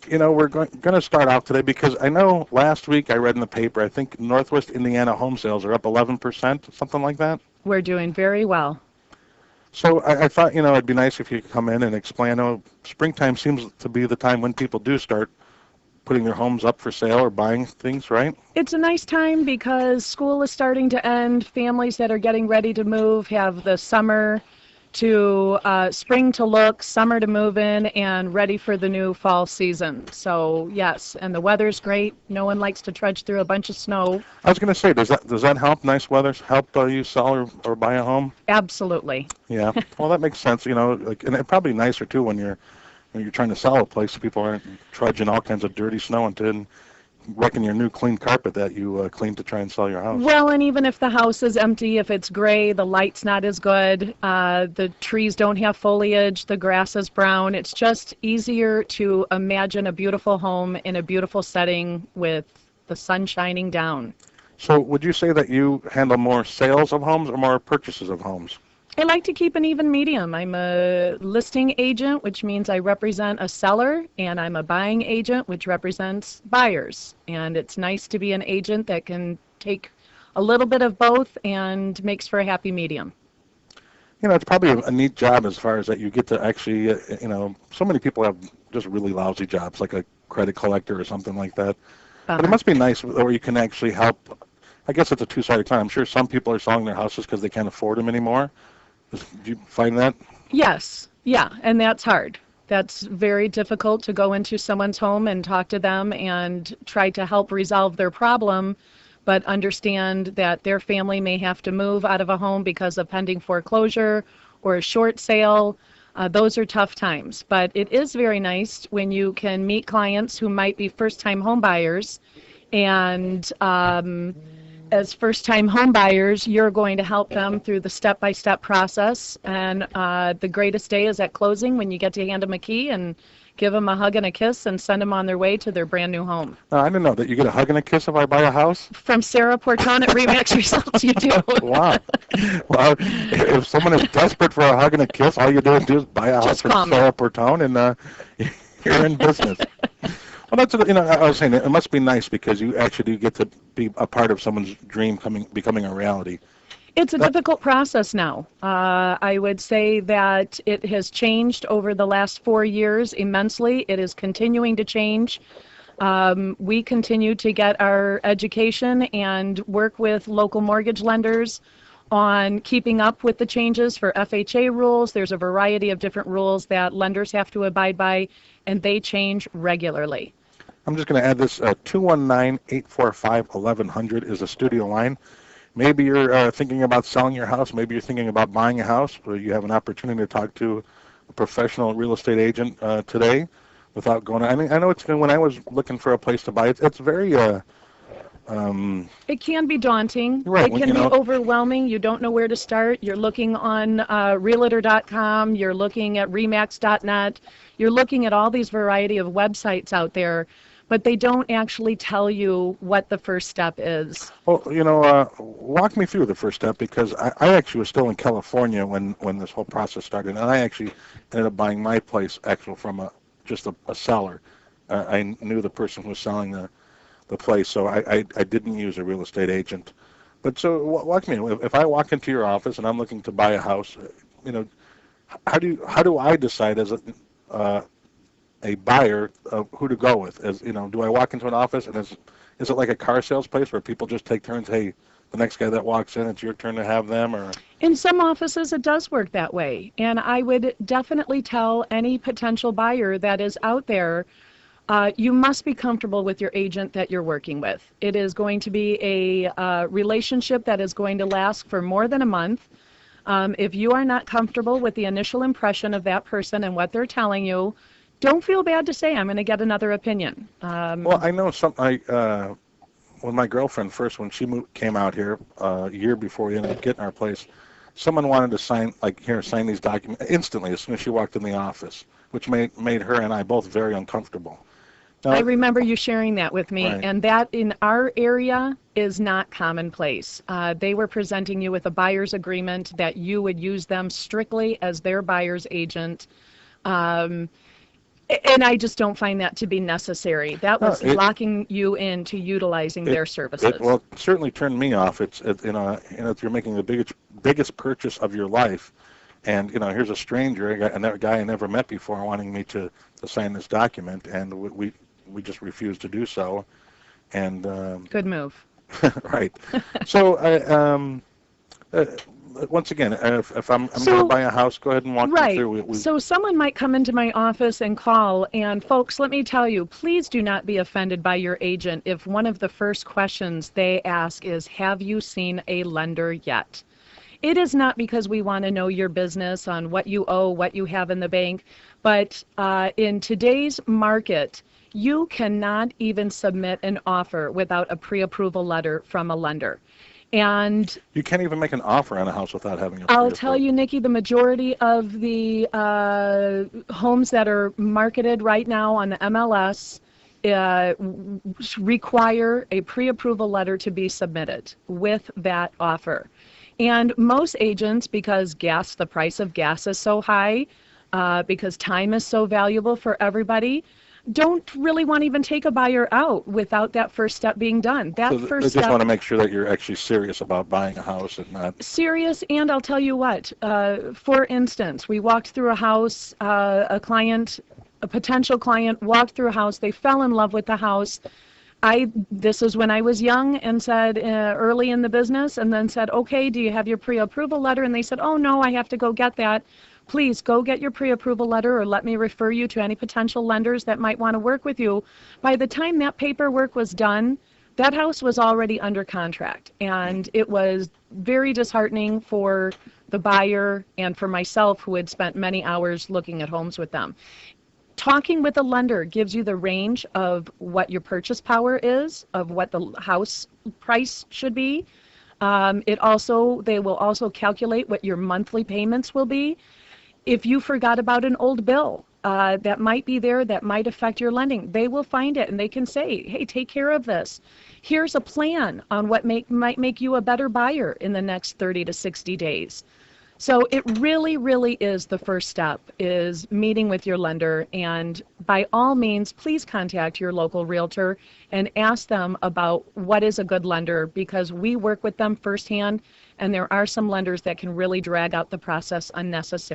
we're going to start off today because I know last week I read in the paper, I think Northwest Indiana home sales are up 11%, something like that. We're doing very well. So I thought, it'd be nice if you could come in and explain. I know springtime seems to be the time when people do start putting their homes up for sale or buying things, right? It's a nice time because school is starting to end. Families that are getting ready to move have the summer to spring to look, summer to move in, and ready for the new fall season. So yes, and the weather's great. No one likes to trudge through a bunch of snow. I was going to say, does that help? Nice weather help you sell or buy a home? Absolutely. Yeah. Well, that makes sense. And it's probably nicer too when you're trying to sell a place so people aren't trudging all kinds of dirty snow into and wrecking your new clean carpet that you cleaned to try and sell your house. Well, and even if the house is empty, if it's gray, the light's not as good, the trees don't have foliage, the grass is brown, it's just easier to imagine a beautiful home in a beautiful setting with the sun shining down. So would you say that you handle more sales of homes or more purchases of homes? I like to keep an even medium. I'm a listing agent, which means I represent a seller, and I'm a buying agent, which represents buyers. And it's nice to be an agent that can take a little bit of both and makes for a happy medium. It's probably a neat job as far as that you get to actually, so many people have just really lousy jobs, like a credit collector or something like that. But it must be nice where you can actually help. I guess it's a two-sided coin. I'm sure some people are selling their houses because they can't afford them anymore. Do you find that? Yes. Yeah, and that's hard. That's very difficult to go into someone's home and talk to them and try to help resolve their problem, but understand that their family may have to move out of a home because of pending foreclosure or a short sale. Those are tough times, but it is very nice when you can meet clients who might be first-time home buyers, and as first-time home buyers, you're going to help them through the step-by-step process, and the greatest day is at closing when you get to hand them a key and give them a hug and a kiss and send them on their way to their brand new home. I didn't know that you get a hug and a kiss if I buy a house. From Sarah Portone at Remax Results, you do. Wow. Well, if someone is desperate for a hug and a kiss, all you do is buy a house from Sarah Portone, and you're in business. Well, that's I was saying it must be nice because you actually do get to be a part of someone's dream becoming a reality. It's a difficult process now. I would say that it has changed over the last 4 years immensely. It is continuing to change. We continue to get our education and work with local mortgage lenders on keeping up with the changes for FHA rules. There's a variety of different rules that lenders have to abide by, and they change regularly. I'm just going to add this, 219-845-1100 is a studio line. Maybe you're thinking about selling your house. Maybe you're thinking about buying a house, or you have an opportunity to talk to a professional real estate agent today without going. I mean, I know it's when I was looking for a place to buy, it's very. It can be daunting. Right, it can be overwhelming. You don't know where to start. You're looking on Realtor.com. You're looking at Remax.net. You're looking at all these variety of websites out there, but they don't actually tell you what the first step is. Well, walk me through the first step, because I actually was still in California when this whole process started, and I actually ended up buying my place from just a seller. I knew the person who was selling the place, so I didn't use a real estate agent. But so walk me, if I walk into your office and I'm looking to buy a house, how do I decide as a buyer who to go with? Do I walk into an office and is it like a car sales place where people just take turns? Hey, the next guy that walks in, it's your turn to have them, or? In some offices, it does work that way, and I would definitely tell any potential buyer that is out there, you must be comfortable with your agent that you're working with. It is going to be a relationship that is going to last for more than a month. If you are not comfortable with the initial impression of that person and what they're telling you, don't feel bad to say, I'm going to get another opinion. Well, I know when my girlfriend first, when she came out here a year before we ended up getting our place, someone wanted to sign these documents instantly as soon as she walked in the office, which made her and I both very uncomfortable. Now, I remember you sharing that with me, right. And that in our area is not commonplace. They were presenting you with a buyer's agreement that you would use them strictly as their buyer's agent. And I just don't find that to be necessary. That No, was locking you into utilizing it, their it services. well it certainly turned me off. If you're making the biggest purchase of your life, and here's a stranger, a guy I never met before, wanting me to sign this document, and we just refused to do so. And Good move. right. So uh, once again, if I'm going to So, buy a house, go ahead and walk me right. through. So someone might come into my office and call, and folks, let me tell you, please do not be offended by your agent if one of the first questions they ask is, have you seen a lender yet? It is not because we want to know your business on what you owe, what you have in the bank, but in today's market, you cannot even submit an offer without a pre-approval letter from a lender. And You can't even make an offer on a house without having a I'll pre-approved. tell you, Nikki, the majority of the homes that are marketed right now on the MLS require a pre-approval letter to be submitted with that offer. And most agents, because the price of gas is so high, because time is so valuable for everybody, don't really want to even take a buyer out without that first step being done. That So they first just step, want to make sure that you're actually serious about buying a house and not. serious. And I'll tell you what, for instance, we walked through a house, a potential client walked through a house, they fell in love with the house. This is when I was young and said, early in the business, and then said, okay, do you have your pre-approval letter? And they said, oh no, I have to go get that. Please go get your pre-approval letter, or let me refer you to any potential lenders that might want to work with you. By the time that paperwork was done, that house was already under contract, and it was very disheartening for the buyer and for myself, who had spent many hours looking at homes with them. Talking with a lender gives you the range of what your purchase power is, of what the house price should be. They will also calculate what your monthly payments will be. If you forgot about an old bill that might be there that might affect your lending, they will find it and they can say, hey, take care of this. Here's a plan on what might make you a better buyer in the next 30 to 60 days. So it really, really is the first step, is meeting with your lender. And by all means, please contact your local realtor and ask them about what is a good lender, because we work with them firsthand, and there are some lenders that can really drag out the process unnecessarily.